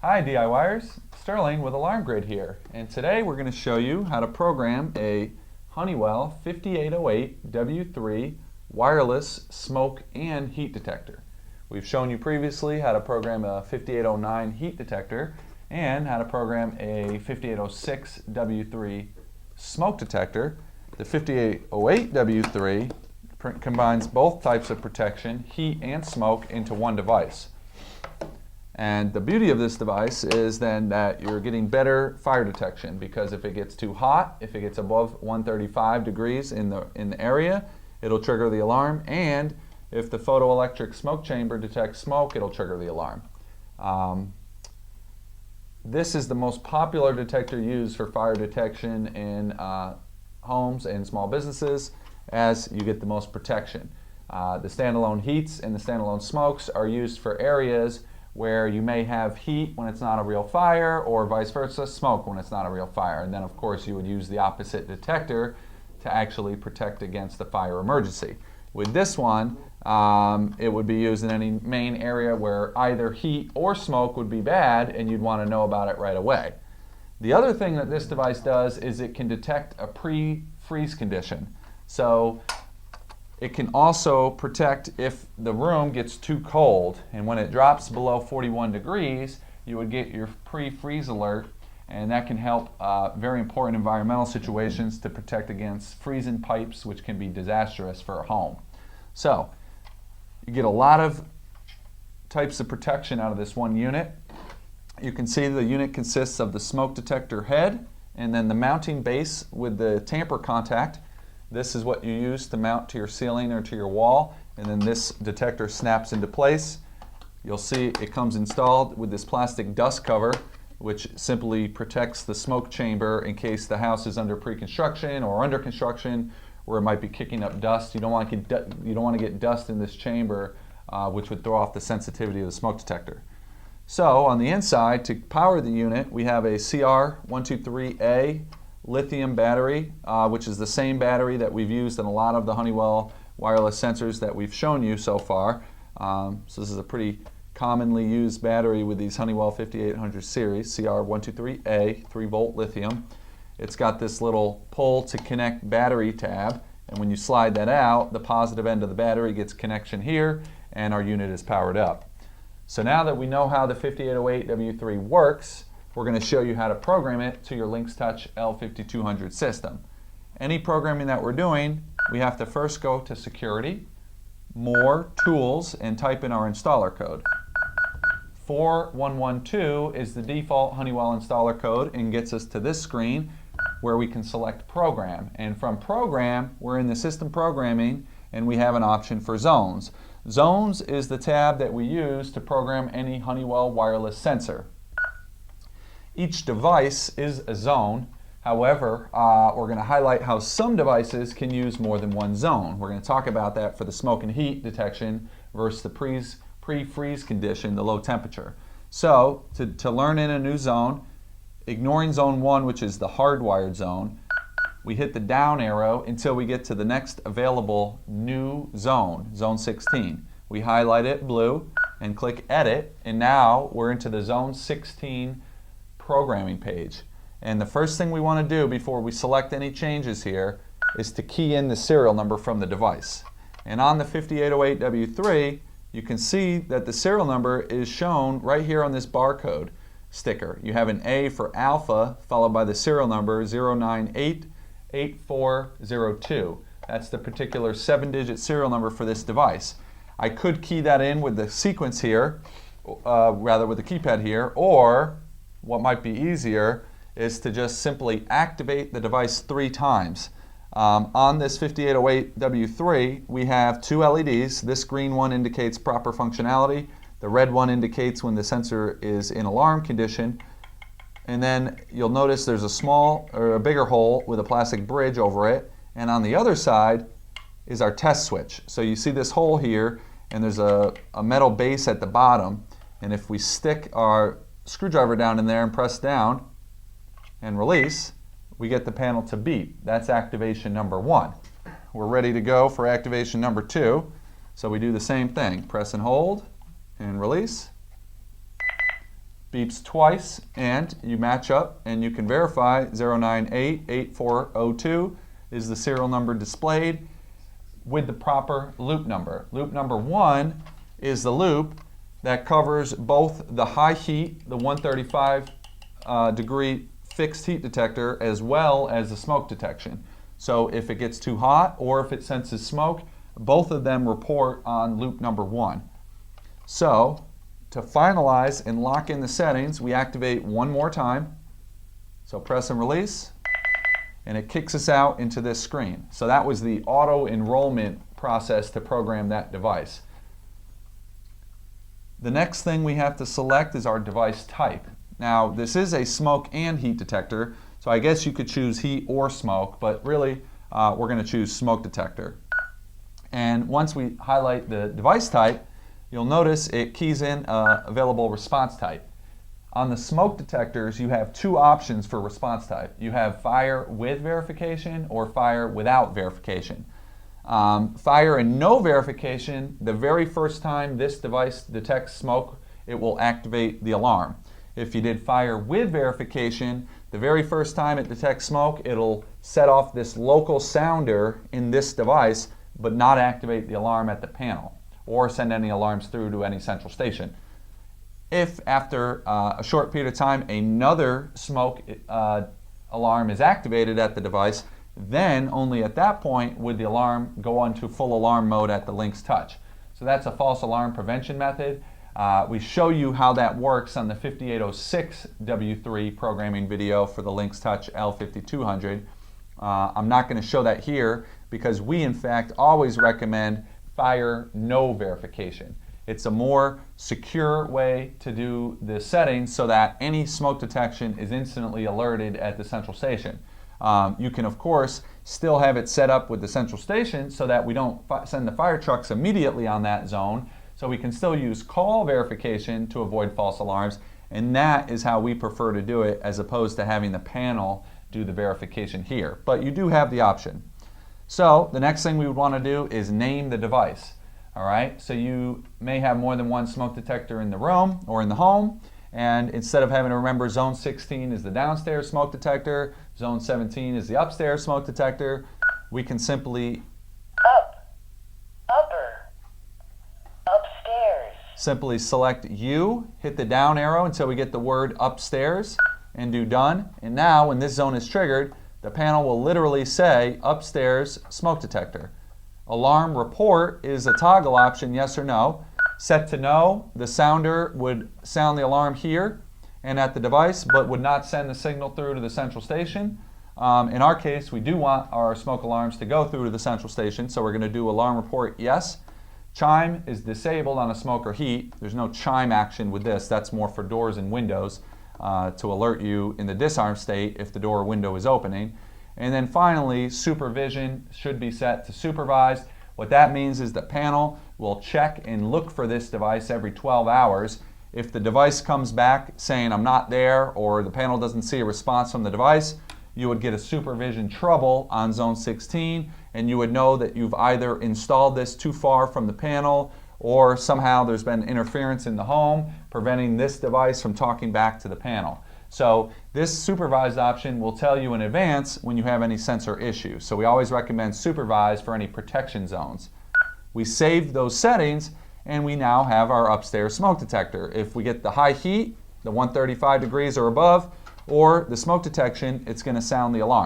Hi DIYers, Sterling with Alarm Grid here, and today we're going to show you how to program a Honeywell 5808W3 wireless smoke and heat detector. We've shown you previously how to program a 5809 heat detector and how to program a 5806W3 smoke detector. The 5808W3 combines both types of protection, heat and smoke, into one device. And the beauty of this device is then that you're getting better fire detection, because if it gets too hot, if it gets above 135 degrees in the area, it'll trigger the alarm, and if the photoelectric smoke chamber detects smoke, it'll trigger the alarm. This is the most popular detector used for fire detection in homes and small businesses, as you get the most protection. The standalone heats and the standalone smokes are used for areas where you may have heat when it's not a real fire, or vice versa, smoke when it's not a real fire. And then of course you would use the opposite detector to actually protect against the fire emergency. With this one, it would be used in any main area where either heat or smoke would be bad and you'd want to know about it right away. The other thing that this device does is it can detect a pre-freeze condition. So it can also protect if the room gets too cold, and when it drops below 41 degrees, you would get your pre-freeze alert, and that can help very important environmental situations to protect against freezing pipes, which can be disastrous for a home. So you get a lot of types of protection out of this one unit. You can see the unit consists of the smoke detector head and then the mounting base with the tamper contact. This is what you use to mount to your ceiling or to your wall, and then this detector snaps into place. You'll see it comes installed with this plastic dust cover, which simply protects the smoke chamber in case the house is under pre-construction or under construction, where it might be kicking up dust. You don't want to get dust in this chamber, which would throw off the sensitivity of the smoke detector. So on the inside, to power the unit, we have a CR123A lithium battery, which is the same battery that we've used in a lot of the Honeywell wireless sensors that we've shown you so far. So this is a pretty commonly used battery with these Honeywell 5800 series, CR123A, 3-volt lithium. It's got this little pull to connect battery tab, and when you slide that out, the positive end of the battery gets connection here, and our unit is powered up. So now that we know how the 5808W3 works, we're going to show you how to program it to your Lynx Touch L5200 system. Any programming that we're doing, we have to first go to Security, More, Tools, and type in our installer code. 4112 is the default Honeywell installer code and gets us to this screen where we can select Program. And from Program, we're in the System Programming, and we have an option for Zones. Zones is the tab that we use to program any Honeywell wireless sensor. Each device is a zone. However, we're going to highlight how some devices can use more than one zone. We're going to talk about that for the smoke and heat detection versus the pre-freeze condition, the low temperature. So to learn in a new zone, ignoring zone 1, which is the hardwired zone, we hit the down arrow until we get to the next available new zone, zone 16. We highlight it blue and click Edit, and now we're into the zone 16 programming page. And the first thing we want to do before we select any changes here is to key in the serial number from the device. And on the 5808W3, you can see that the serial number is shown right here on this barcode sticker. You have an A for alpha followed by the serial number 0988402. That's the particular 7-digit serial number for this device. I could key that in with the sequence here, rather with the keypad here, or what might be easier is to just simply activate the device 3 times. On this 5808W3, we have 2 LEDs. This green one indicates proper functionality. The red one indicates when the sensor is in alarm condition. And then you'll notice there's a small or a bigger hole with a plastic bridge over it. And on the other side is our test switch. So you see this hole here, and there's a metal base at the bottom. And if we stick our screwdriver down in there and press down and release, we get the panel to beep. That's activation number 1. We're ready to go for activation number 2. So we do the same thing. Press and hold and release. beeps twice, and you match up and you can verify 0988402 is the serial number displayed with the proper loop number. Loop number 1 is the loop that covers both the high heat, the 135 degree fixed heat detector, as well as the smoke detection. So if it gets too hot or if it senses smoke, both of them report on loop number 1. So to finalize and lock in the settings, we activate one more time. So press and release, and it kicks us out into this screen. So that was the auto enrollment process to program that device. The next thing we have to select is our device type. Now, this is a smoke and heat detector, so I guess you could choose heat or smoke, but really we're going to choose smoke detector. And once we highlight the device type, you'll notice it keys in available response type. On the smoke detectors, you have two options for response type. You have fire with verification or fire without verification. Fire and no verification, the very first time this device detects smoke, it will activate the alarm. If you did fire with verification, the very first time it detects smoke, it'll set off this local sounder in this device, but not activate the alarm at the panel or send any alarms through to any central station. If after a short period of time another smoke alarm is activated at the device, then only at that point would the alarm go onto full alarm mode at the Lynx Touch. So that's a false alarm prevention method. We show you how that works on the 5806W3 programming video for the Lynx Touch L5200. I'm not going to show that here because we in fact always recommend fire no verification. It's a more secure way to do the settings so that any smoke detection is instantly alerted at the central station. You can of course still have it set up with the central station so that we don't send the fire trucks immediately on that zone, so we can still use call verification to avoid false alarms, and that is how we prefer to do it as opposed to having the panel do the verification here. But you do have the option. So the next thing we would want to do is name the device. All right, so you may have more than one smoke detector in the room or in the home, and instead of having to remember zone 16 is the downstairs smoke detector, zone 17 is the upstairs smoke detector, we can simply simply select U, hit the down arrow until we get the word upstairs, and do done. And now when this zone is triggered, the panel will literally say upstairs smoke detector. Alarm report is a toggle option, yes or no. Set to no, the sounder would sound the alarm here and at the device, but would not send the signal through to the central station. In our case, we do want our smoke alarms to go through to the central station, so we're going to do alarm report yes. Chime is disabled on a smoke or heat. There's no chime action with this. That's more for doors and windows to alert you in the disarm state if the door or window is opening. And then finally, supervision should be set to supervised. What that means is the panel will check and look for this device every 12 hours. If the device comes back saying I'm not there, or the panel doesn't see a response from the device, you would get a supervision trouble on zone 16, and you would know that you've either installed this too far from the panel or somehow there's been interference in the home preventing this device from talking back to the panel. So this supervised option will tell you in advance when you have any sensor issues. So we always recommend supervised for any protection zones. We saved those settings and we now have our upstairs smoke detector. If we get the high heat, the 135 degrees or above, or the smoke detection, it's going to sound the alarm.